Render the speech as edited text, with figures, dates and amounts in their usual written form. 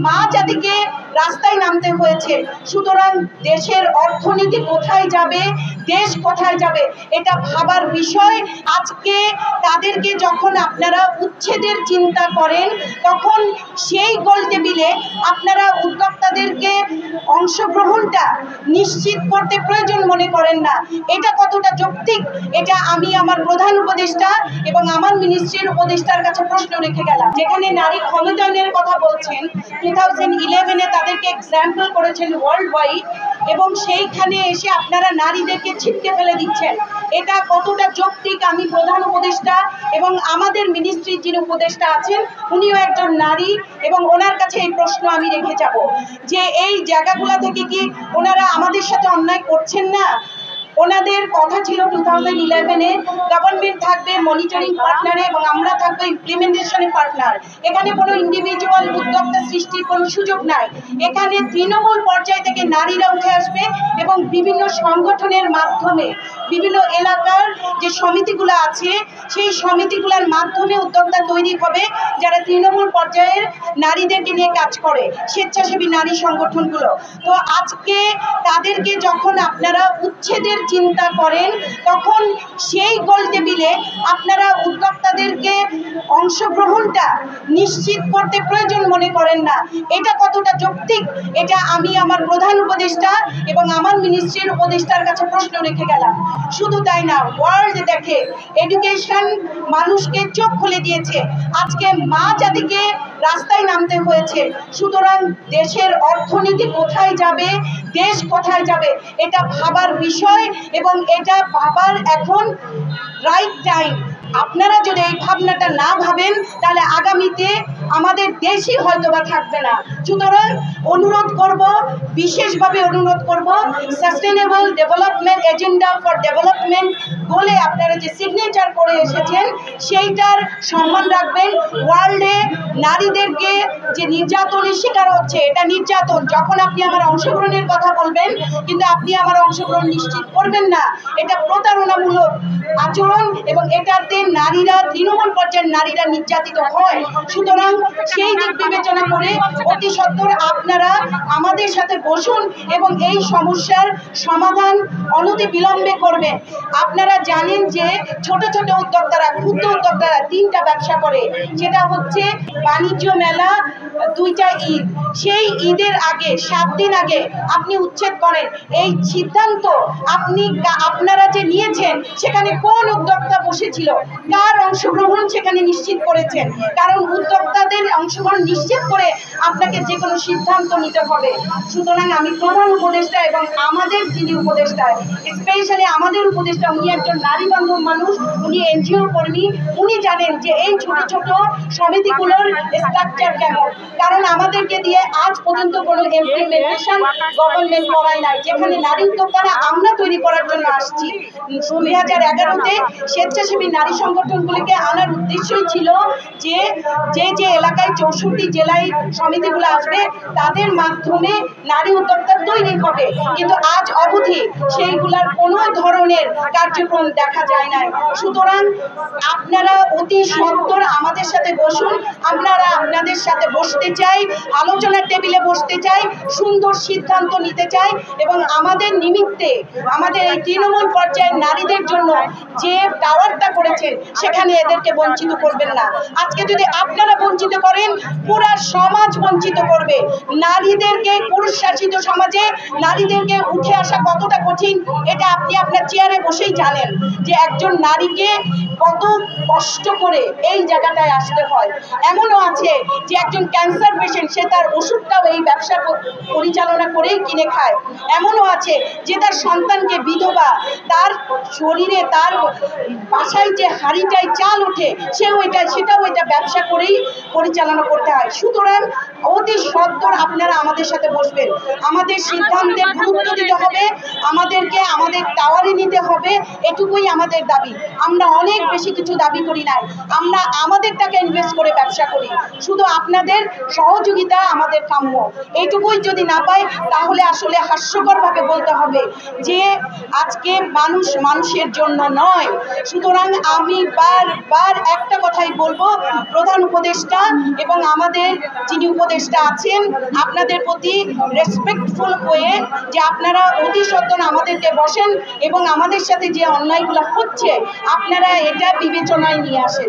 মা জাতিকে রাস্তায় নামতে হয়েছে। সুতরাং দেশের অর্থনীতি কোথায় যাবে, দেশ কোথায় যাবে, এটা ভাবার বিষয়। আজকে তাদেরকে যখন আপনারা উচ্ছেদের চিন্তা করেন, তখন সেই গোল টেবিলে আপনারা উদ্যোক্তাদেরকে অংশগ্রহণটা নিশ্চিত করতে প্রয়োজন মনে করেন না। এটা কতটা যৌক্তিক, এটা আমি আমার প্রধান উপদেষ্টা এবং আমার মিনিস্ট্রির উপদেষ্টার কাছে প্রশ্ন রেখে গেলাম। যেখানে নারী ক্ষমতায়নের কথা বলছেন, 2011-এ তাদেরকে এক্সাম্পল করেছেন ওয়ার্ল্ড ওয়াইড, এবং সেইখানে এসে আপনারা নারীদেরকে ছিটকে ফেলে দিচ্ছেন। এটা কতটা যৌক্তিক, আমি প্রধান উপদেষ্টা এবং আমাদের মিনিস্ট্রির যিনি উপদেষ্টা আছেন উনিও একজন নারী, এবং ওনার কাছে এই প্রশ্ন আমি রেখে যাব যে এই জায়গাগুলো থেকে কি ওনারা আমাদের সাথে অন্যায় করছেন না? ওনাদের কথা ছিল 2011-এ গভর্নমেন্ট থাকবে মনিটরিং পার্টনারে এবং আমরা থাকবো ইমপ্লিমেন্টেশনের পার্টনার। এখানে কোনো ইন্ডিভিজুয়াল উদ্যোক্তা সৃষ্টির কোনো সুযোগ নাই। এখানে তৃণমূল পর্যায় থেকে নারীরা উঠে আসবে এবং বিভিন্ন সংগঠনের মাধ্যমে বিভিন্ন এলাকার যে সমিতিগুলো আছে সেই সমিতিগুলোর মাধ্যমে উদ্যোক্তা তৈরি হবে, যারা তৃণমূল পর্যায়ের নারীদেরকে নিয়ে কাজ করে, স্বেচ্ছাসেবী নারী সংগঠনগুলো। তো আজকে তাদেরকে যখন আপনারা উচ্ছেদের চিন্তা করেন, তখন সেই গোল টেবিলে আপনারা উদ্যোক্তাদেরকে অংশগ্রহণটা নিশ্চিত করতে প্রয়োজন মনে করেন না। এটা কতটা যৌক্তিক, এটা আমি আমার প্রধান উপদেষ্টা এবং আমার মিনিস্ট্রির উপদেষ্টার কাছে প্রশ্ন রেখে গেলাম। শুধু তাই না, ওয়ার্ল্ড দেখে এডুকেশন মানুষকে চোখ খুলে দিয়েছে। আজকে মা জাতিকে রাস্তায় নামতে হয়েছে। সুতরাং দেশের অর্থনীতি কোথায় যাবে, দেশ কোথায় যাবে, এটা ভাবার বিষয় এবং এটা ভাবার এখন রাইট টাইম। আপনারা যদি এই ভাবনাটা না ভাবেন তাহলে আগামীতে আমাদের দেশই হয়তোবা থাকবে না। সুতরাং অনুরোধ করব, বিশেষভাবে অনুরোধ করব, sustainable development agenda for development বলে আপনারা যে সিগনেচার করে এসেছেন সেইটার সম্মান রাখবেন। ওয়ার্ল্ডে নারীদেরকে যে নির্যাতনের শিকার হচ্ছে, এটা নির্যাতন। যখন আপনি আমার অংশগ্রহণের কথা বলবেন কিন্তু আপনি আমার অংশগ্রহণ নিশ্চিত করবেন না, এটা প্রতারণামূলক আচরণ এবং এটাতে নারীরা, তৃণমূল পর্যায়ের নারীরা নির্যাতিত হয়। সুতরাং সেই দিক বিবেচনা করে অতি সত্বর আপনারা আমাদের সাথে বসুন এবং এই সমস্যার সমাধান অনতি বিলম্বে করবেন। আপনারা জানেন যে ছোট ছোট উদ্যোক্তারা, ক্ষুদ্র উদ্যোক্তারা 3টা ব্যবসা করে, যেটা হচ্ছে বাণিজ্য মেলা, 2টা ঈদ। সেই ঈদের আগে 7 দিন আগে আপনি উচ্ছেদ করেন, এই সিদ্ধান্ত আপনারা যে নিয়েছেন সেখানে কোন উদ্যোক্তা বসেছিল, কার অংশগ্রহণ সেখানে নিশ্চিত করেছেন? কারণ উদ্যোক্তাদের অংশগ্রহণ নিশ্চিত করে আপনাকে যে কোনো সিদ্ধান্ত নিতে হবে। সুতরাং আমি প্রধান উপদেষ্টা এবং আমাদের যিনি উপদেষ্টা, স্পেশালি আমাদের উপদেষ্টা, উনি একজন নারী বান্ধব মানুষ, উনি এনজিও কর্মী, উনি জানেন যে এই ছোট ছোট সমিতিগুলোর স্ট্রাকচার কেমন। কারণ আমাদেরকে দিয়ে আজ পর্যন্ত কোনো ইমপ্লিমেন্টেশন গভর্নমেন্ট করায় নাই, যেখানে নারী উদ্যোক্তারা আমরা তৈরি করার জন্য আসছি। 2011-তে স্বেচ্ছাসেবী নারী সংগঠনগুলিকে আনার উদ্দেশ্যই ছিল যে যে এলাকায় 64 জেলায় সমিতিগুলো আসবে তাদের মাধ্যমে নারী উদ্যোক্তা তৈরি হবে, কিন্তু আজ অবধি সেইগুলার কোনো ধরনের কার্যক্রম দেখা যায় নাই। সুতরাং আপনারা অতি সত্বর আমাদের সাথে বসুন, আপনারা আপনাদের সাথে বসতে চাই, আলোচনার টেবিলে বসতে চাই, সুন্দর সিদ্ধান্ত নিতে চাই এবং আমাদের নিমিত্তে আমাদের এই তৃণমূল পর্যায়ের নারীদের জন্য যে টাওয়ারটা করেছেন সেখানে এদেরকে বঞ্চিত করবেন না। আজকে যদি আপনারা বঞ্চিত করেন, পুরা সমাজ বঞ্চিত করবে। নারীদেরকে, পুরুষ শাসিত সমাজে নারীদেরকে উঠে আসা কতটা কঠিন এটা আপনি আপনার চেয়ারে বসেই জানেন, যে একজন নারীকে কত কষ্ট করে এই জায়গাটায় আসতে হয়। এমনও আছে যে একজন ক্যান্সার পেশেন্ট, সে তার ওষুধটাও এই ব্যবসা পরিচালনা করেই কিনে খায়। এমনও আছে যে তার সন্তানকে বিধবা, তার শরীরে, তার বাসায় যে হাঁড়িটায় চাল ওঠে সেটাও এটা ব্যবসা করেই পরিচালনা করতে হয়। সুতরাং অতি সত্বর আপনারা আমাদের সাথে বসবেন, আমাদের সিদ্ধান্তে গুরুত্ব দিতে হবে, আমাদেরকে আমাদের টাওয়ারে নিতে হবে, এটুকুই আমাদের দাবি। আমরা অনেক বেশি কিছু দাবি করি নাই, আমরা আমাদের টাকা ইনভেস্ট করে ব্যবসা করি। শুধু আপনাদের সহযোগিতা আমাদের কাম্য। এইটুকুই যদি না পাই তাহলে আসলে হাস্যকরভাবে বলতে হবে যে আজকে মানুষ মানুষের জন্য নয়। সুতরাং আমি বারবার একটা কথাই বলবো, প্রধান উপদেষ্টা এবং আমাদের যিনি উপদেষ্টা আছেন বলেছেন আপনাদের প্রতি রেসপেক্টফুল হয়ে যে আপনারা অতি সত্বর আমাদেরকে বসেন এবং আমাদের সাথে যে অন্যায়গুলো হচ্ছে আপনারা এটা বিবেচনায় নিয়ে আসেন।